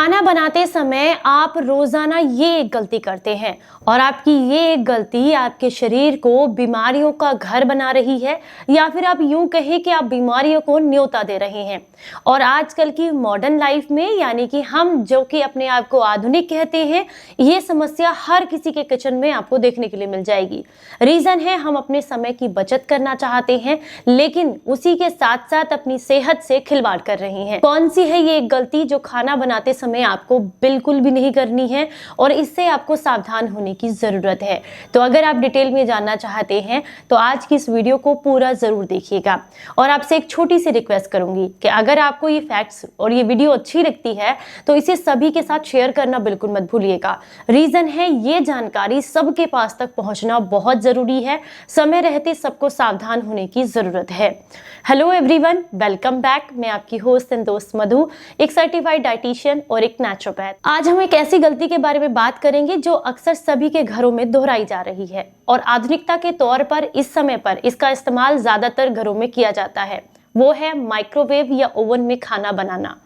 खाना बनाते समय आप रोजाना ये एक गलती करते हैं और आपकी ये एक गलती आपके शरीर को बीमारियों का घर बना रही है, या फिर आप यूं कहें कि आप बीमारियों को न्योता दे रहे हैं। और आजकल की मॉडर्न लाइफ में, यानी कि हम जो कि अपने आप को आधुनिक कहते हैं, ये समस्या हर किसी के किचन में आपको देखने के लिए मिल जाएगी। रीजन है, हम अपने समय की बचत करना चाहते हैं, लेकिन उसी के साथ साथ अपनी सेहत से खिलवाड़ कर रहे हैं। कौन सी है ये एक गलती जो खाना बनाते समय आपको बिल्कुल भी नहीं करनी है और इससे आपको सावधान होने की जरूरत है? तो अगर आप डिटेल में जानना चाहते हैं तो आज की इस वीडियो को पूरा जरूर देखिएगा। और आपसे एक छोटी सी रिक्वेस्ट करूंगी कि अगर आपको ये फैक्ट्स और ये वीडियो अच्छी लगती है तो इसे सभी के साथ शेयर करना बिल्कुल मत भूलिएगा। रीजन है, ये जानकारी सबके पास तक पहुंचना बहुत जरूरी है। समय रहते सबको सावधान होने की जरूरत है। Hello everyone, welcome back. मैं आपकी होस्ट एंड दोस्त मधु, एक सर्टिफाइड डाइटिशियन और एक नेचुरोपैथ। आज हम एक ऐसी गलती के बारे में बात करेंगे जो अक्सर सभी के घरों में दोहराई जा रही है और आधुनिकता के तौर पर इस समय पर इसका इस्तेमाल ज्यादातर घरों में किया जाता है। वो है माइक्रोवेव या ओवन में खाना बनाना।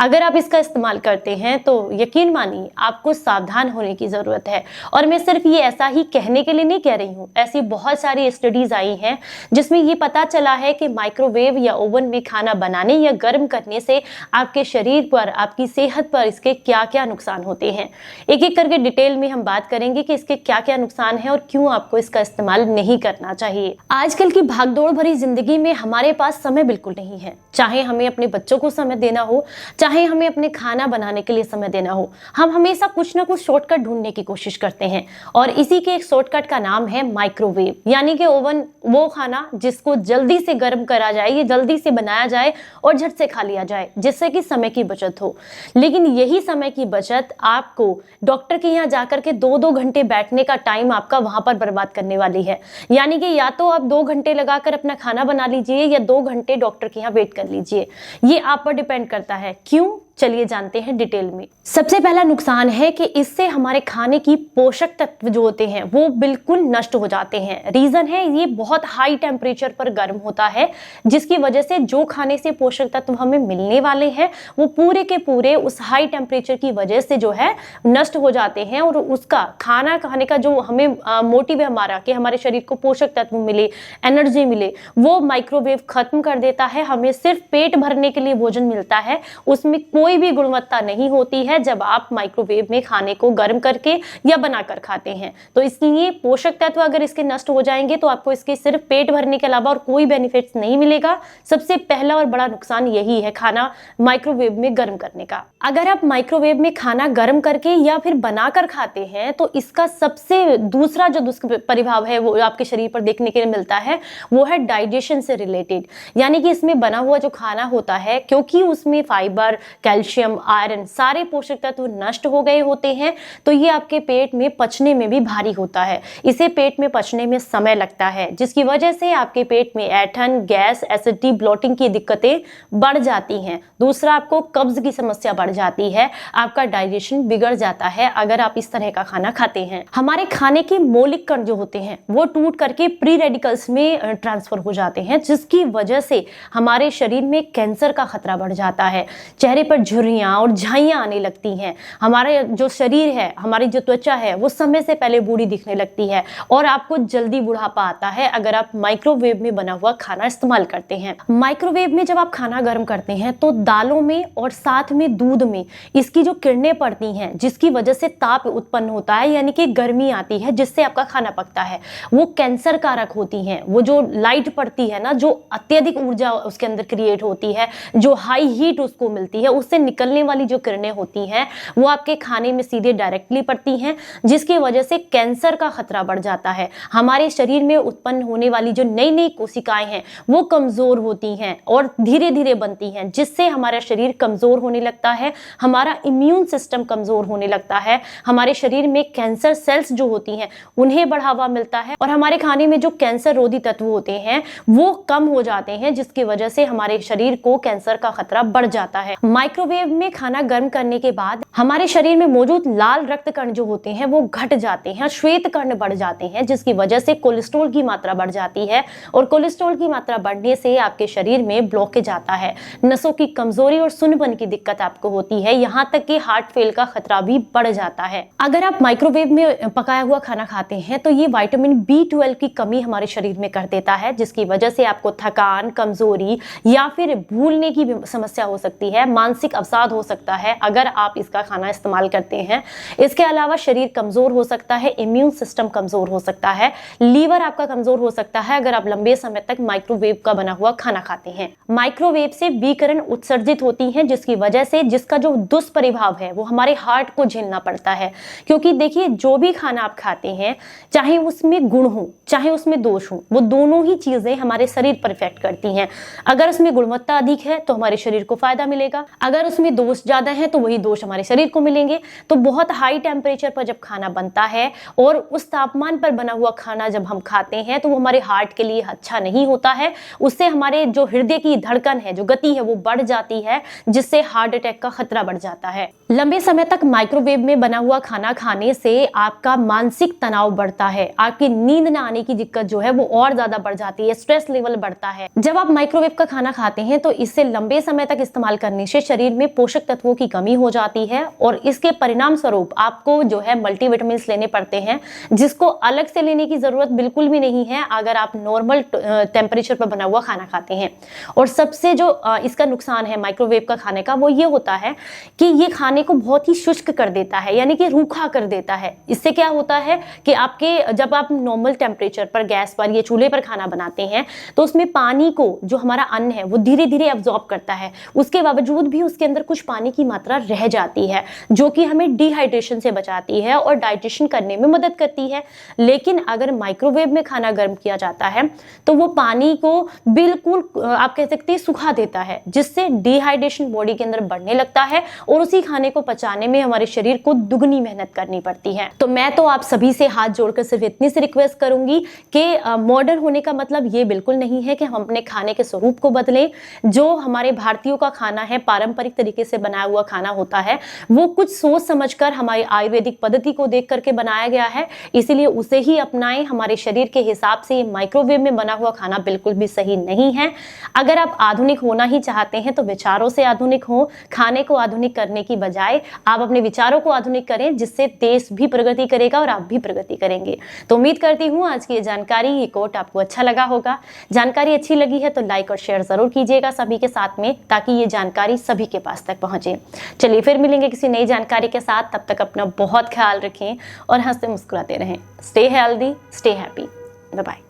अगर आप इसका इस्तेमाल करते हैं तो यकीन मानिए आपको सावधान होने की जरूरत है। और मैं सिर्फ ये ऐसा ही कहने के लिए नहीं कह रही हूँ, ऐसी बहुत सारी स्टडीज आई हैं जिसमें ये पता चला है कि माइक्रोवेव या ओवन में खाना बनाने या गर्म करने से आपके शरीर पर, आपकी सेहत पर इसके क्या क्या नुकसान होते हैं। एक एक करके डिटेल में हम बात करेंगे कि इसके क्या क्या नुकसान है और क्यों आपको इसका इस्तेमाल नहीं करना चाहिए। आजकल की भागदौड़ भरी जिंदगी में हमारे पास समय बिल्कुल नहीं है। चाहे हमें अपने बच्चों को समय देना हो, चाहे हमें अपने खाना बनाने के लिए समय देना हो, हम हमेशा कुछ ना कुछ शॉर्टकट ढूंढने की कोशिश करते हैं। और इसी के एक शॉर्टकट का नाम है माइक्रोवेव, यानी कि ओवन, वो खाना जिसको जल्दी से गर्म करा जाए, ये जल्दी से बनाया जाए और झट से खा लिया जाए, जिससे कि समय की बचत हो। लेकिन यही समय की बचत आपको डॉक्टर के यहाँ जाकर के 2-2 घंटे बैठने का टाइम आपका वहां पर बर्बाद करने वाली है। यानी कि या तो आप 2 घंटे लगाकर अपना खाना बना लीजिए या 2 घंटे डॉक्टर के यहाँ वेट कर लीजिए। ये आप पर डिपेंड करता है। क्यों? चलिए जानते हैं डिटेल में। सबसे पहला नुकसान है कि इससे हमारे खाने की पोषक तत्व जो होते हैं वो बिल्कुल नष्ट हो जाते हैं। रीजन है, ये बहुत हाई टेम्परेचर पर गर्म होता है, जिसकी वजह से जो खाने से पोषक तत्व हमें मिलने वाले हैं वो पूरे के पूरे उस हाई टेम्परेचर की वजह से जो है नष्ट हो जाते हैं। और उसका खाना खाने का जो हमें मोटिव है हमारा, कि हमारे शरीर को पोषक तत्व मिले, एनर्जी मिले, वो माइक्रोवेव खत्म कर देता है। हमें सिर्फ पेट भरने के लिए भोजन मिलता है, उसमें कोई भी गुणवत्ता नहीं होती है जब आप माइक्रोवेव में खाने को गर्म करके या बनाकर खाते हैं। तो इसलिए पोषक तत्व अगर इसके नष्ट हो जाएंगे तो आपको इसके सिर्फ पेट भरने के अलावा और कोई बेनिफिट्स नहीं मिलेगा। सबसे पहला और बड़ा नुकसान यही है खाना माइक्रोवेव में गर्म करने का। अगर आप माइक्रोवेव में खाना गर्म करके या फिर बनाकर खाते हैं तो इसका सबसे दूसरा जो दुष्प्रभाव है वो आपके शरीर पर देखने के लिए मिलता है, वो है डाइजेशन से रिलेटेड। यानी कि इसमें बना हुआ जो खाना होता है, क्योंकि उसमें फाइबर, कैल्शियम, आयरन, सारे पोषक तत्व नष्ट हो गए होते हैं, तो ये आपके पेट में पचने में भी भारी होता है। इसे पेट में पचने में समय लगता है, जिसकी वजह से आपके पेट में ऐंठन, गैस, एसिडिटी, ब्लोटिंग की दिक्कतें बढ़ जाती हैं। दूसरा, आपको कब्ज की समस्या बढ़ जाती है, आपका डाइजेशन बिगड़ जाता है अगर आप इस तरह का खाना खाते हैं। हमारे खाने के मौलिक कण जो होते हैं वो टूट करके प्री रेडिकल्स में ट्रांसफर हो जाते हैं, जिसकी वजह से हमारे शरीर में कैंसर का खतरा बढ़ जाता है। चेहरे पर झुर्रियां और झाइयां आने लगती हैं। हमारे जो शरीर है, हमारी जो त्वचा है, वो समय से पहले बूढ़ी दिखने लगती है और आपको जल्दी बुढ़ापा आता है अगर आप माइक्रोवेव में बना हुआ खाना इस्तेमाल करते हैं। माइक्रोवेव में जब आप खाना गर्म करते हैं तो दालों में और साथ में दूध में इसकी जो किरणें पड़ती हैं, जिसकी वजह से ताप उत्पन्न होता है, यानी कि गर्मी आती है, जिससे आपका खाना पकता है, वो कैंसर कारक होती हैं। वो जो लाइट पड़ती है ना, जो अत्यधिक ऊर्जा उसके अंदर क्रिएट होती है, जो हाई हीट उसको मिलती है, उससे निकलने वाली जो किरणें होती हैं वो आपके खाने में सीधे डायरेक्टली पड़ती हैं, जिसकी वजह से कैंसर का खतरा बढ़ जाता है। हमारे शरीर में उत्पन्न होने वाली जो नई नई कोशिकाएं हैं वो कमजोर होती हैं और धीरे धीरे बनती हैं, जिससे हमारा शरीर कमजोर होने लगता है, हमारा इम्यून सिस्टम कमजोर होने लगता है, हमारे शरीर में कैंसर सेल्स जो होती हैं उन्हें बढ़ावा मिलता है और हमारे खाने में जो कैंसर रोधी तत्व होते हैं वो कम हो जाते हैं, जिसकी वजह से हमारे शरीर को कैंसर का खतरा बढ़ जाता है। माइक्रोवेव में खाना गर्म करने के बाद हमारे शरीर में मौजूद लाल रक्त कण जो होते हैं वो घट जाते हैं, श्वेत कण बढ़ जाते हैं, जिसकी वजह से कोलेस्ट्रॉल की मात्रा बढ़ जाती है और कोलेस्ट्रॉल की मात्रा बढ़ने से आपके शरीर में ब्लॉकेज आता है, नसों की कमजोरी और सुन्नपन की दिक्कत आपको होती है, यहाँ तक कि हार्ट फेल का खतरा भी बढ़ जाता है। अगर आप माइक्रोवेव में पकाया हुआ खाना खाते हैं तो ये विटामिन B12 की कमी हमारे शरीर में कर देता है, जिसकी वजह से आपको थकान, कमजोरी या फिर भूलने की समस्या हो सकती है, मानसिक अवसाद हो सकता है अगर आप इसका खाना इस्तेमाल करते हैं। इसके अलावा शरीर कमजोर हो सकता है, इम्यून सिस्टम कमजोर हो सकता है, लीवर आपका कमजोर हो सकता है अगर आप लंबे समय तक माइक्रोवेव का बना हुआ खाना खाते हैं। माइक्रोवेव से विकिरण उत्सर्जित होती हैं, जिसकी वजह से जिसका जो दुष्प्रभाव है वो हमारे हार्ट को झेलना पड़ता है। क्योंकि देखिए, जो भी खाना आप खाते हैं, चाहे उसमें गुण हो चाहे उसमें दोष हो, वो दोनों ही चीजें हमारे शरीर पर इफेक्ट करती हैं। अगर उसमें गुणवत्ता अधिक है तो हमारे शरीर को फायदा मिलेगा, अगर उसमें दोष ज्यादा है तो वही दोष हमारे शरीर को मिलेंगे। तो बहुत हाई टेम्परेचर पर जब खाना बनता है और उस तापमान पर बना हुआ खाना जब हम खाते हैं तो वो हमारे हार्ट के लिए अच्छा नहीं होता है। उससे हमारे जो हृदय की धड़कन है, जो गति है, वो बढ़ जाती है, जिससे हार्ट अटैक का खतरा बढ़ जाता है। लंबे समय तक माइक्रोवेव में बना हुआ खाना खाने से आपका मानसिक तनाव बढ़ता है, आपकी नींद न आने की दिक्कत जो है वो और ज्यादा बढ़ जाती है, स्ट्रेस लेवल बढ़ता है। जब आप माइक्रोवेव का खाना खाते हैं तो इससे लंबे समय तक इस्तेमाल करने से शरीर में पोषक तत्वों की कमी हो जाती है और इसके परिणाम स्वरूप आपको जो है मल्टीविटामिन लेने पड़ते हैं, जिसको अलग से लेने की जरूरत बिल्कुल भी नहीं है अगर आप नॉर्मल टेम्परेचर पर बना हुआ खाना खाते हैं। और सबसे जो इसका नुकसान है माइक्रोवेव का खाने का, वो ये होता है कि ये खाने को बहुत ही शुष्क कर देता है, यानी कि रूखा कर देता है। इससे क्या होता है कि आपके जब आप नॉर्मल टेम्परेचर पर गैस पर या चूल्हे पर खाना बनाते हैं तो उसमें पानी को, जो हमारा अन्न है, वो धीरे धीरे अब्जॉर्ब करता है। उसके बावजूद भी उसके अंदर कुछ पानी की मात्रा रह जाती है, जो कि हमें डिहाइड्रेशन से बचाती है और डाइजेशन करने में मदद करती है। लेकिन अगर माइक्रोवेव में खाना गर्म किया जाता है तो वो पानी को बिल्कुल आप कह सकते हैं सुखा देता है, जिससे डिहाइड्रेशन बॉडी के अंदर बढ़ने लगता है और उसी खाने को पचाने में हमारे शरीर को दुगनी मेहनत करनी पड़ती है। तो मैं तो आप सभी से हाथ जोड़कर सिर्फ इतनी सी रिक्वेस्ट करूंगी कि मॉडर्न होने का मतलब ये बिल्कुल नहीं है कि हम अपने खाने के स्वरूप को बदलें। जो हमारे भारतीयों का खाना है, पारंपरिक तरीके से बनाया हुआ खाना होता है, वो कुछ सोच समझकर हमारी आयुर्वेदिक पद्धति को देख करके बनाया गया है, इसीलिए उसे ही अपनाएं। हमारे शरीर के हिसाब से माइक्रोवेव में बना हुआ खाना बिल्कुल भी सही नहीं है। अगर आप आधुनिक होना ही चाहते हैं तो विचारों से आधुनिक हो, खाने को आधुनिक करने की बजाय आप अपने विचारों को आधुनिक करें, जिससे देश भी प्रगति करेगा और आप भी प्रगति करेंगे। तो उम्मीद करती हूँ आज की ये जानकारी, ये कोट आपको अच्छा लगा होगा। जानकारी अच्छी लगी है तो लाइक और शेयर जरूर कीजिएगा सभी के साथ में, ताकि ये जानकारी सभी के पास तक पहुंचे। चलिए फिर मिलेंगे किसी नई जानकारी के साथ, तब तक अपना बहुत ख्याल रखें और हंसते मुस्कुराते रहें। Stay healthy, stay happy, bye bye.